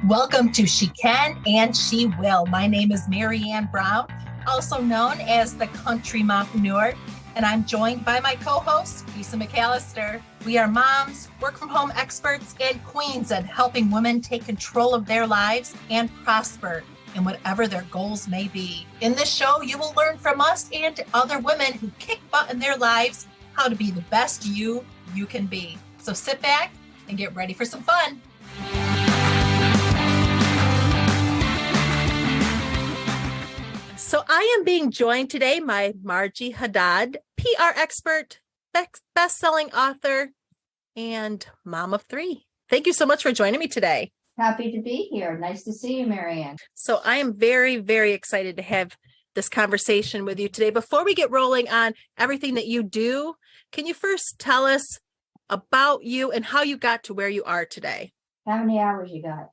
Welcome to She Can and She Will. My name is MaryAnn Brown, also known as the Country Mompreneur, and I'm joined by my co-host, Lisa McAllister. We are moms, work-from-home experts, and queens at helping women take control of their lives and prosper in whatever their goals may be. In this show, you will learn from us and other women who kick butt in their lives how to be the best you can be. So sit back and get ready for some fun. So I am being joined today by Marjie Hadad, PR expert, best-selling author, and mom of three. Thank you so much for joining me today. Happy to be here. Nice to see you, MaryAnn. So I am very, very excited to have this conversation with you today. Before we get rolling on everything that you do, can you first tell us about you and how you got to where you are today? How many hours you got?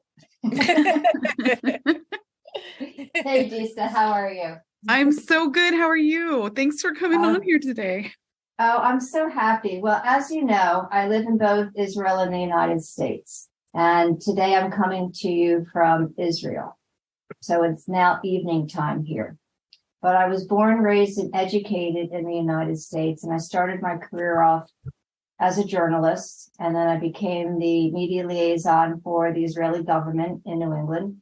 Hey, Lisa, how are you? I'm so good. How are you? Thanks for coming on here today. Oh, I'm so happy. Well, as you know, I live in both Israel and the United States. And today I'm coming to you from Israel. So it's now evening time here. But I was born, raised, and educated in the United States. And I started my career off as a journalist. And then I became the media liaison for the Israeli government in New England.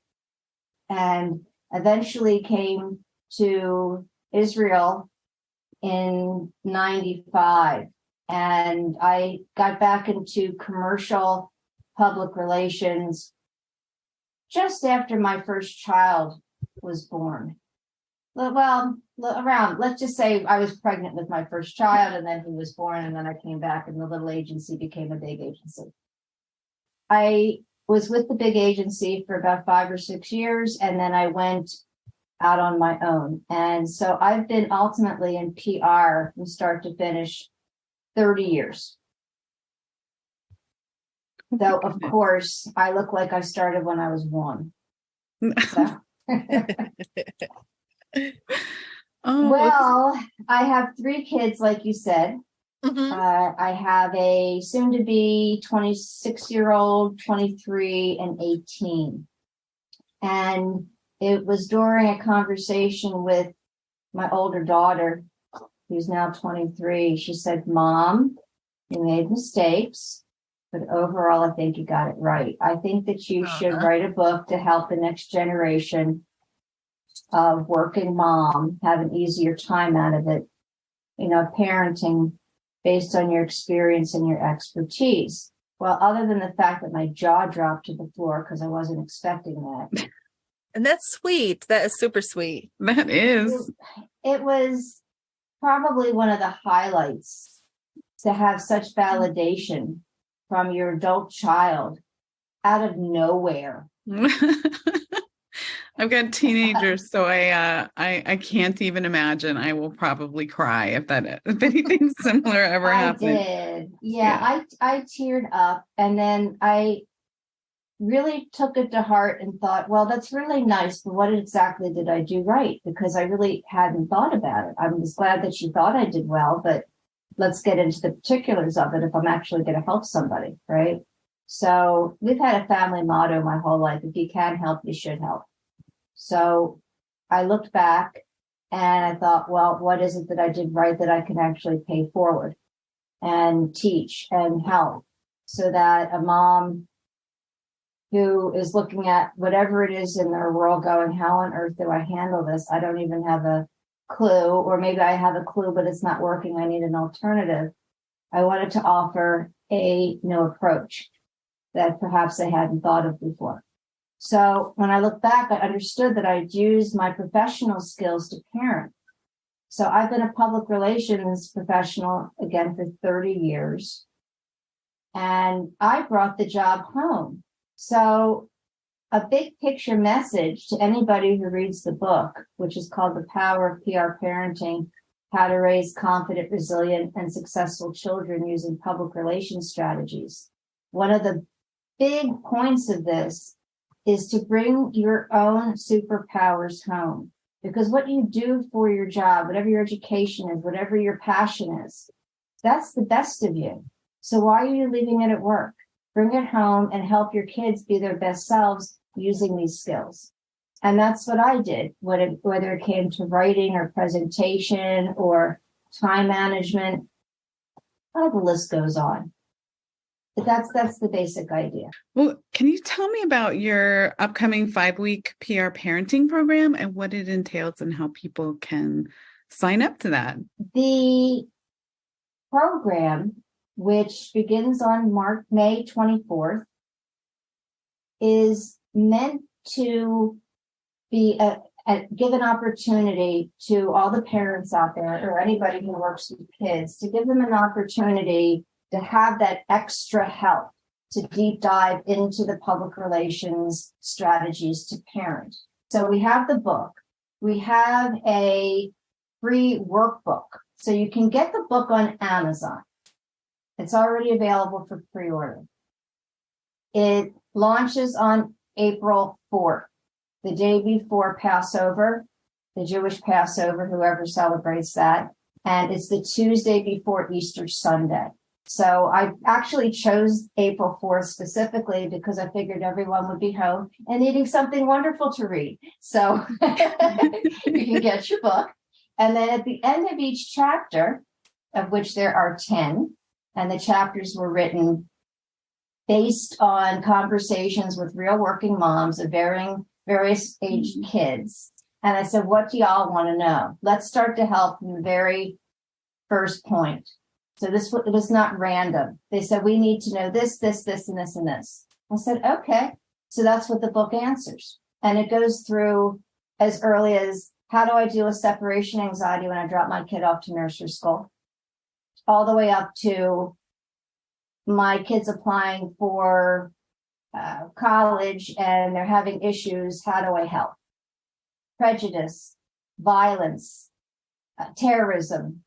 And eventually came to Israel in 95. And I got back into commercial public relations just after my first child was born. Well, around, let's just say I was pregnant with my first child, and then he was born, and then I came back and the little agency became a big agency. I was with the big agency for about 5 or 6 years, and then I went out on my own. And so I've been ultimately in PR from start to finish 30 years. Though, of course, I look like I started when I was 1. So. Well, I have 3 kids, like you said. Mm-hmm. I have a soon-to-be 26-year-old, 23, and 18. And it was during a conversation with my older daughter, who's now 23. She said, "Mom, you made mistakes, but overall, I think you got it right. I think that you should write a book to help the next generation of working mom have an easier time out of it, parenting based on your experience and your expertise." Well, other than the fact that my jaw dropped to the floor because I wasn't expecting that. And that's sweet. That is super sweet. That is. It was probably one of the highlights to have such validation from your adult child out of nowhere. I've got teenagers, so I can't even imagine. I will probably cry if anything similar ever happened. I did. Yeah. I teared up, and then I really took it to heart and thought, well, that's really nice, but what exactly did I do right? Because I really hadn't thought about it. I was glad that she thought I did well, but let's get into the particulars of it if I'm actually going to help somebody, right? So we've had a family motto my whole life: if you can help, you should help. So I looked back and I thought, well, what is it that I did right that I can actually pay forward and teach and help, so that a mom who is looking at whatever it is in their world going, how on earth do I handle this? I don't even have a clue, or maybe I have a clue, but it's not working. I need an alternative. I wanted to offer a new approach that perhaps I hadn't thought of before. So when I look back, I understood that I'd used my professional skills to parent. So I've been a public relations professional, again, for 30 years. And I brought the job home. So a big picture message to anybody who reads the book, which is called The Power of PR Parenting: How to Raise Confident, Resilient, and Successful Children Using Public Relations Strategies. One of the big points of this is to bring your own superpowers home. Because what you do for your job, whatever your education is, whatever your passion is, that's the best of you. So why are you leaving it at work? Bring it home and help your kids be their best selves using these skills. And that's what I did, whether it came to writing or presentation or time management. Oh, the list goes on. But that's the basic idea. Well, can you tell me about your upcoming 5-week PR parenting program and what it entails and how people can sign up to that? The program, which begins on May 24th, is meant to be give an opportunity to all the parents out there or anybody who works with kids to give them an opportunity to have that extra help to deep dive into the public relations strategies to parent. So we have the book. We have a free workbook. So you can get the book on Amazon. It's already available for pre-order. It launches on April 4th, the day before Passover, the Jewish Passover, whoever celebrates that. And it's the Tuesday before Easter Sunday. So I actually chose April 4th specifically because I figured everyone would be home and needing something wonderful to read. So you can get your book. And then at the end of each chapter, of which there are 10, and the chapters were written based on conversations with real working moms of various aged kids. And I said, what do y'all want to know? Let's start to help from the very first point. So this was not random. They said, we need to know this, this, this, and this, and this. I said, okay. So that's what the book answers. And it goes through as early as, how do I deal with separation anxiety when I drop my kid off to nursery school? All the way up to my kids applying for college and they're having issues. How do I help? Prejudice, violence, terrorism,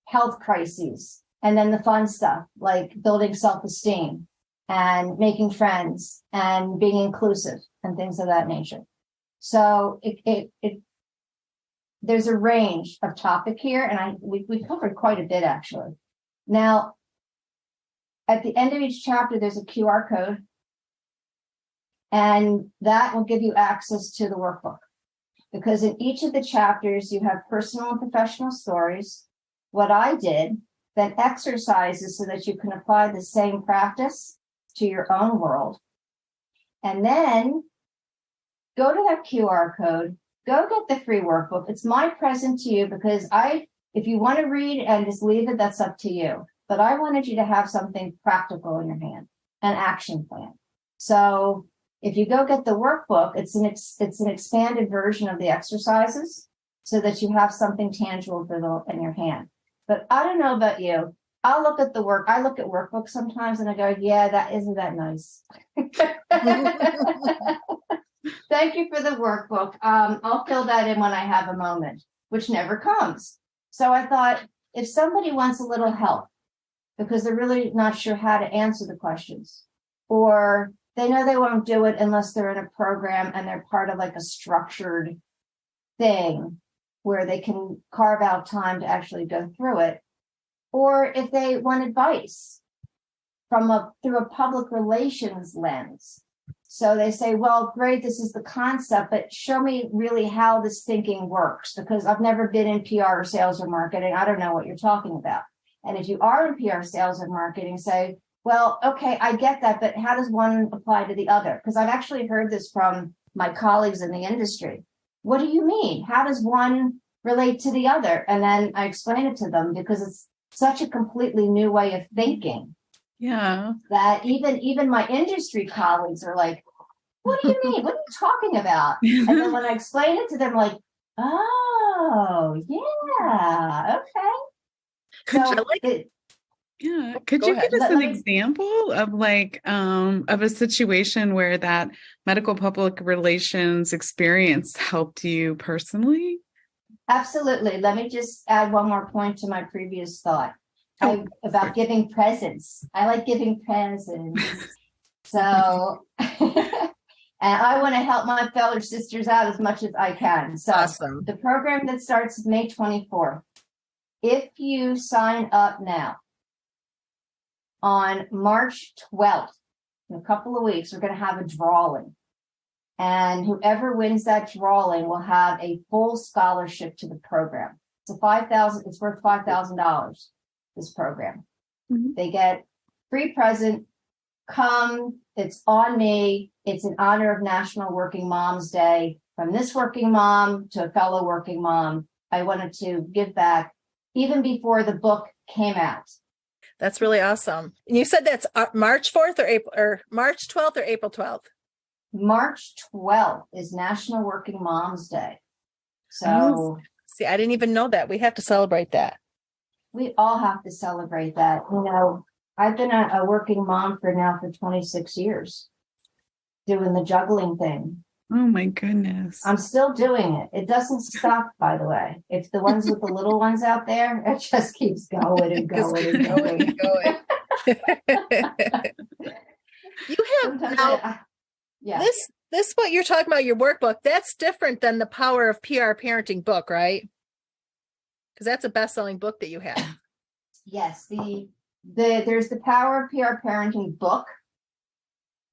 health crises, and then the fun stuff like building self-esteem and making friends and being inclusive and things of that nature. So there's a range of topic here, and we covered quite a bit actually. Now, at the end of each chapter, there's a QR code, and that will give you access to the workbook. Because in each of the chapters, you have personal and professional stories, what I did, then exercises so that you can apply the same practice to your own world. And then go to that QR code, go get the free workbook. It's my present to you because if you want to read and just leave it, that's up to you. But I wanted you to have something practical in your hand, an action plan. So if you go get the workbook, it's an expanded version of the exercises so that you have something tangible in your hand. But I don't know about you. I look at workbooks sometimes and I go, yeah, isn't that nice? Thank you for the workbook. I'll fill that in when I have a moment, which never comes. So I thought, if somebody wants a little help because they're really not sure how to answer the questions, or they know they won't do it unless they're in a program and they're part of like a structured thing where they can carve out time to actually go through it, or if they want advice through a public relations lens. So they say, well, great, this is the concept, but show me really how this thinking works, because I've never been in PR or sales or marketing. I don't know what you're talking about. And if you are in PR, sales, or marketing, say, well, okay, I get that, but how does one apply to the other? Because I've actually heard this from my colleagues in the industry. What do you mean? How does one relate to the other? And then I explain it to them because it's such a completely new way of thinking. Yeah. That even my industry colleagues are like, what do you mean? What are you talking about? And then when I explain it to them, like, oh, yeah, okay. Could you give us an example of of a situation where that medical public relations experience helped you personally? Absolutely. Let me just add one more point to my previous thought about giving presents. I like giving presents. So, and I want to help my fellow sisters out as much as I can. So awesome. The program that starts May 24th, if you sign up now, on March 12th, in a couple of weeks, we're going to have a drawing. And whoever wins that drawing will have a full scholarship to the program. It's worth $5,000, this program. Mhm. They get free present, come, it's on me. It's in honor of National Working Moms Day. From this working mom to a fellow working mom, I wanted to give back even before the book came out. That's really awesome. And you said that's March 4th or March 12th or April 12th? March 12th is National Working Moms Day. So see, I didn't even know that. We have to celebrate that. We all have to celebrate that. You know, I've been a working mom for 26 years, doing the juggling thing. Oh my goodness. I'm still doing it. It doesn't stop, by the way. It's the ones with the little ones out there. It just keeps going and going and going. You have now, this what you're talking about, your workbook, that's different than the Power of PR Parenting book, right? Because that's a best-selling book that you have. Yes, there's the Power of PR Parenting book.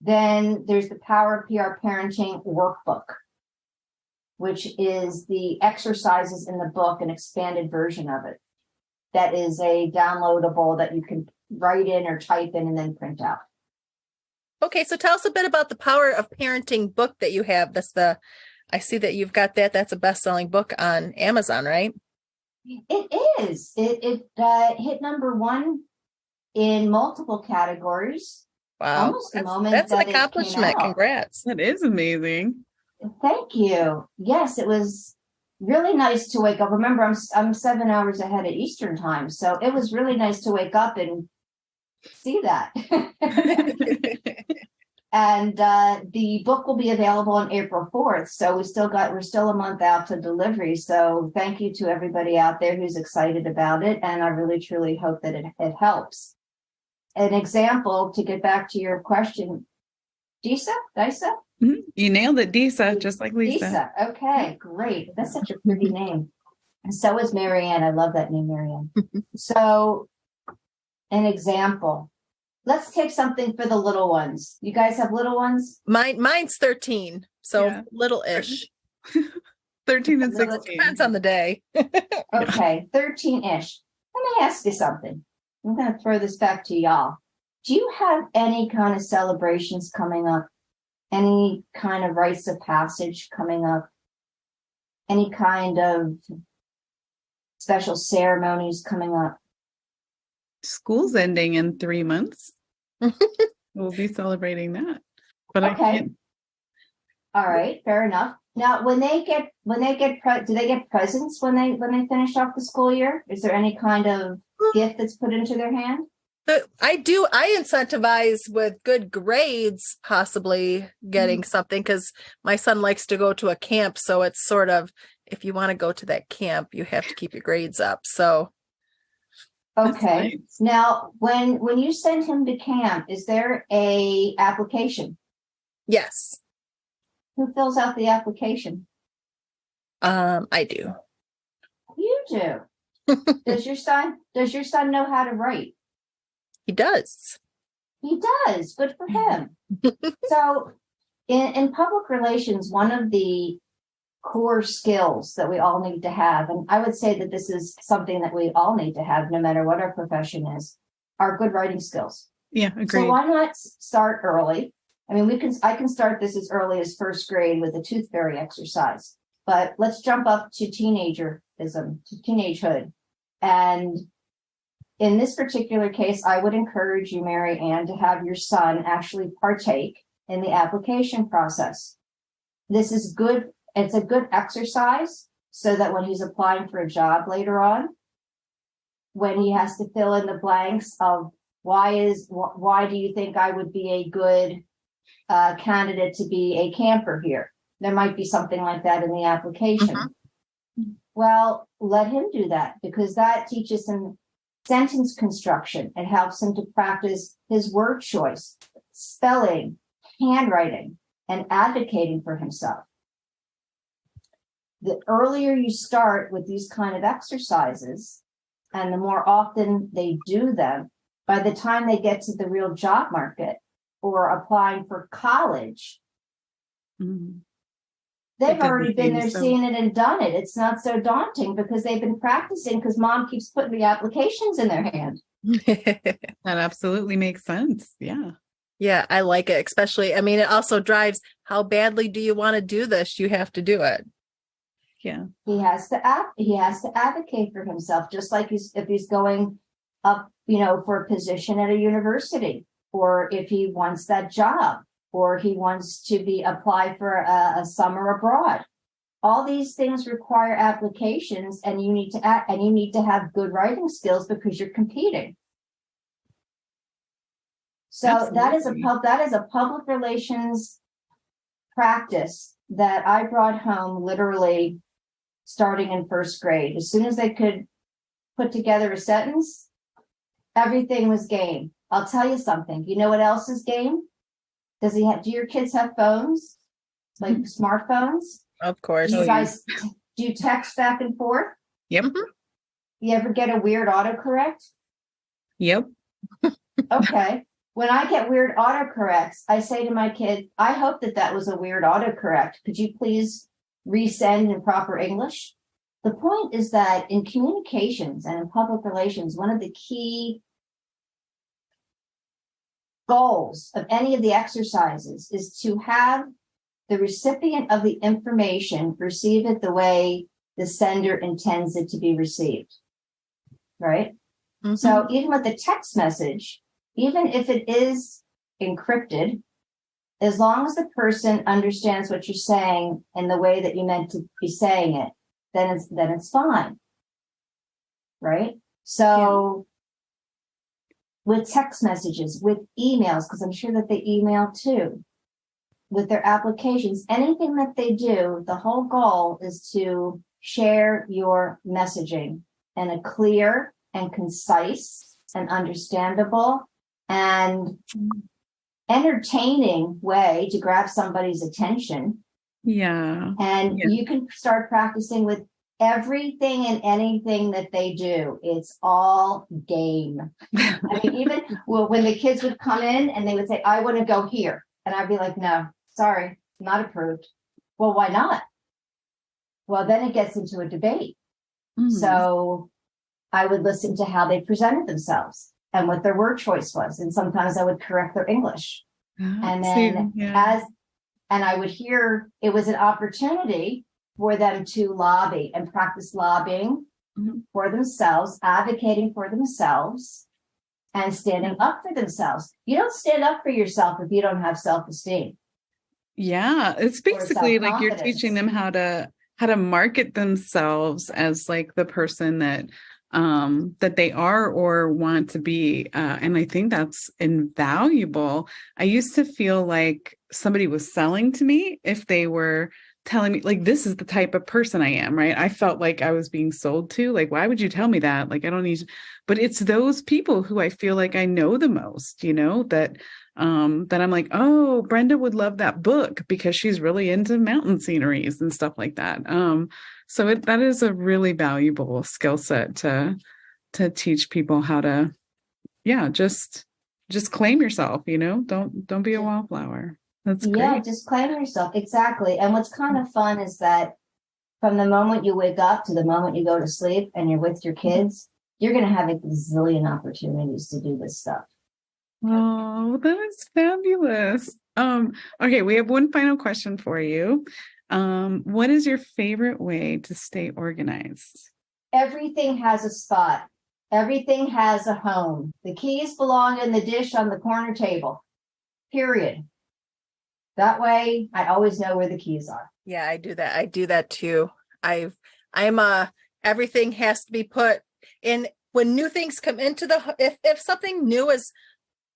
Then there's the Power of PR Parenting workbook, which is the exercises in the book, an expanded version of it. That is a downloadable that you can write in or type in and then print out. Okay, so tell us a bit about the Power of Parenting book that you have. I see that you've got that. That's a best-selling book on Amazon, right? It is. It hit number 1 in multiple categories. Wow, almost the moment that's that an accomplishment. Congrats. That is amazing. Thank you. Yes, it was really nice to wake up. Remember, I'm 7 hours ahead of Eastern time, so it was really nice to wake up and see that. And the book will be available on April 4th. So we're still a month out to delivery. So thank you to everybody out there who's excited about it. And I really, truly hope that it helps. An example, to get back to your question, Disa? Mm-hmm. You nailed it, Disa, just like Lisa. Disa. Okay, great. That's such a pretty name. And so is MaryAnn. I love that name, MaryAnn. So an example. Let's take something for the little ones. You guys have little ones? Mine's 13, so little-ish. 13 and 16. Depends on the day. Okay, 13-ish. Let me ask you something. I'm going to throw this back to y'all. Do you have any kind of celebrations coming up? Any kind of rites of passage coming up? Any kind of special ceremonies coming up? School's ending in 3 months. We'll be celebrating that. But okay. I can't. All right, fair enough. Now, do they get presents when they finish off the school year? Is there any kind of gift that's put into their hand? I incentivize with good grades, possibly getting something, because my son likes to go to a camp. So it's sort of, if you want to go to that camp, you have to keep your grades up. So. Okay. Nice. Now, when you send him to camp, is there a application? Yes. Who fills out the application? I do. You do. Does your son know how to write? He does. He does. Good for him. So in public relations, one of the core skills that we all need to have, and I would say that this is something that we all need to have no matter what our profession is, are good writing skills. Yeah, agreed. So why not start early? I mean, I can start this as early as first grade with a tooth fairy exercise, but let's jump up to teenagehood. And in this particular case, I would encourage you, MaryAnn, to have your son actually partake in the application process. This is good. It's a good exercise so that when he's applying for a job later on, when he has to fill in the blanks of why do you think I would be a good candidate to be a camper here? There might be something like that in the application. Mm-hmm. Well, let him do that, because that teaches him sentence construction. It helps him to practice his word choice, spelling, handwriting, and advocating for himself. The earlier you start with these kind of exercises, and the more often they do them, by the time they get to the real job market or applying for college, Mm. They've already been there, seen it and done it. It's not so daunting because they've been practicing because mom keeps putting the applications in their hand. That absolutely makes sense. Yeah. Yeah, I like it. Especially, I mean, it also drives how badly do you want to do this? You have to do it. Yeah. He has to advocate for himself, just like if he's going up, for a position at a university, or if he wants that job, or he wants to apply for a summer abroad. All these things require applications, and you need to have good writing skills because you're competing. So Absolutely. that is a public relations practice that I brought home literally starting in first grade. As soon as they could put together a sentence, everything was game. I'll tell you something. You know what else is game? Do your kids have phones? Like smartphones? Of course. Do you text back and forth? Yep. You ever get a weird autocorrect? Yep. Okay. When I get weird autocorrects, I say to my kid, I hope that was a weird autocorrect. Could you please resend in proper English? The point is that in communications and in public relations, one of the key goals of any of the exercises is to have the recipient of the information receive it the way the sender intends it to be received. Right? Mm-hmm. So even with the text message, even if it is encrypted, as long as the person understands what you're saying in the way that you meant to be saying it, then it's fine. Right? So with text messages, with emails, because I'm sure that they email too, with their applications, anything that they do, the whole goal is to share your messaging in a clear and concise and understandable and entertaining way to grab somebody's attention. Yeah. And you can start practicing with everything and anything that they do. It's all game. I mean, even when the kids would come in and they would say, I want to go here. And I'd be like, no, sorry, not approved. Well, why not? Well, then it gets into a debate. Mm-hmm. So I would listen to how they presented themselves and what their word choice was. And sometimes I would correct their English. And then and I would hear it was an opportunity for them to lobby and practice lobbying for themselves, advocating for themselves, and standing up for themselves. You don't stand up for yourself if you don't have self-esteem. Yeah, it's basically like you're teaching them how to market themselves as like the person that they are or want to be. And I think that's invaluable. I used to feel like somebody was selling to me if they were telling me like, this is the type of person I am, right? I felt like I was being sold to, like, why would you tell me that? Like, I don't need to, but it's those people who I feel like I know the most, that I'm like, oh, Brenda would love that book because she's really into mountain sceneries and stuff like that. So that is a really valuable skill set to teach people how to, just claim yourself, don't be a wallflower. That's great. Yeah, just claim yourself. Exactly. And what's kind of fun is that from the moment you wake up to the moment you go to sleep and you're with your kids, you're going to have a gazillion opportunities to do this stuff. Oh, that is fabulous. Okay, we have one final question for you. What is your favorite way to stay organized? Everything has a spot. Everything has a home. The keys belong in the dish on the corner table. Period. That way, I always know where the keys are. Yeah, I do that. I do that too. Everything has to be put in when new things come into if something new is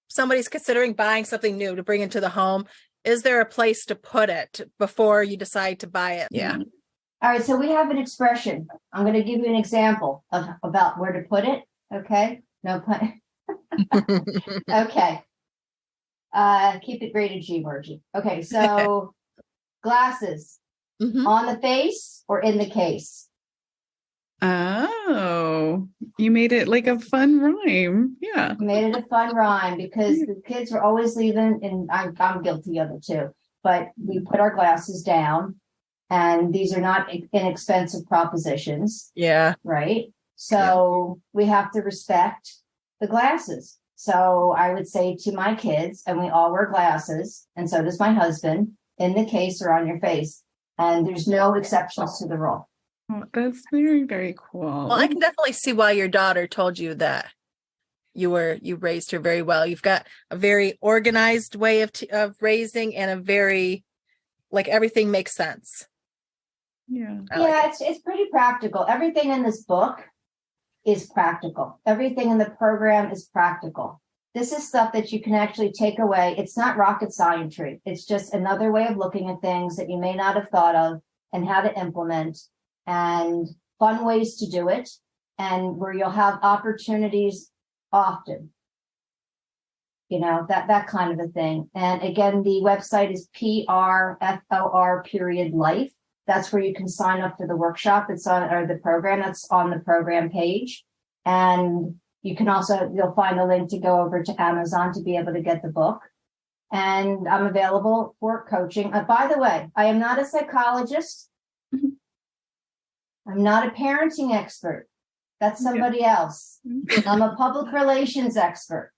somebody's considering buying something new to bring into the home, is there a place to put it before you decide to buy it? Yeah. All right. So we have an expression. I'm going to give you an example about where to put it. Okay. No pun. Okay. Keep it rated G, Marjie. Okay, so glasses on the face or in the case? Oh, you made it like a fun rhyme. Yeah. Made it a fun rhyme because the kids were always leaving, and I'm guilty of it too. but we put our glasses down, and these are not inexpensive propositions. Yeah. Right. So we have to respect the glasses. So I would say to my kids, and we all wear glasses, and so does my husband, in the case or on your face. And there's no exceptions to the rule. Oh, that's very, very cool. Well, I can definitely see why your daughter told you that. You raised her very well. You've got a very organized way of raising, and a very, like, everything makes sense. Yeah. It's pretty practical. Everything in this book is practical. Everything in the program is practical. This is stuff that you can actually take away. It's not rocket science. It's just another way of looking at things that you may not have thought of, and how to implement, and fun ways to do it, and where you'll have opportunities often, that kind of a thing. And again, the website is PRFOR.life. That's where you can sign up for the workshop. It's on, or the program that's on the program page. And you can you'll find a link to go over to Amazon to be able to get the book. And I'm available for coaching. By the way, I am not a psychologist. I'm not a parenting expert. That's somebody else. I'm a public relations expert.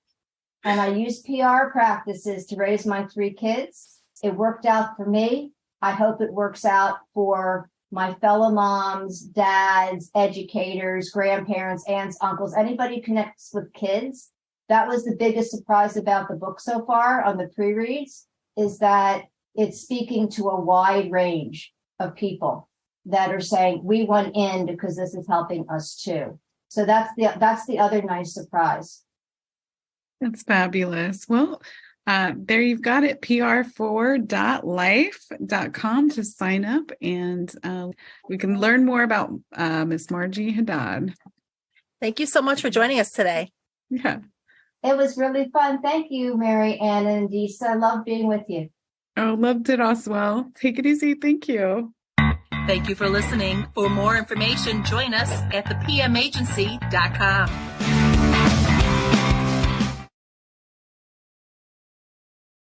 And I use PR practices to raise my 3 kids. It worked out for me. I hope it works out for my fellow moms, dads, educators, grandparents, aunts, uncles, anybody who connects with kids. That was the biggest surprise about the book so far on the pre-reads, is that it's speaking to a wide range of people that are saying, we want in because this is helping us too. So that's the other nice surprise. That's fabulous. Well, there you've got it, pr4.life.com to sign up, and we can learn more about Miss Marjie Hadad. Thank you so much for joining us today. Yeah. It was really fun. Thank you, MaryAnn and Disa. I love being with you. Oh, loved it as well. Take it easy. Thank you. Thank you for listening. For more information, join us at thepmagency.com.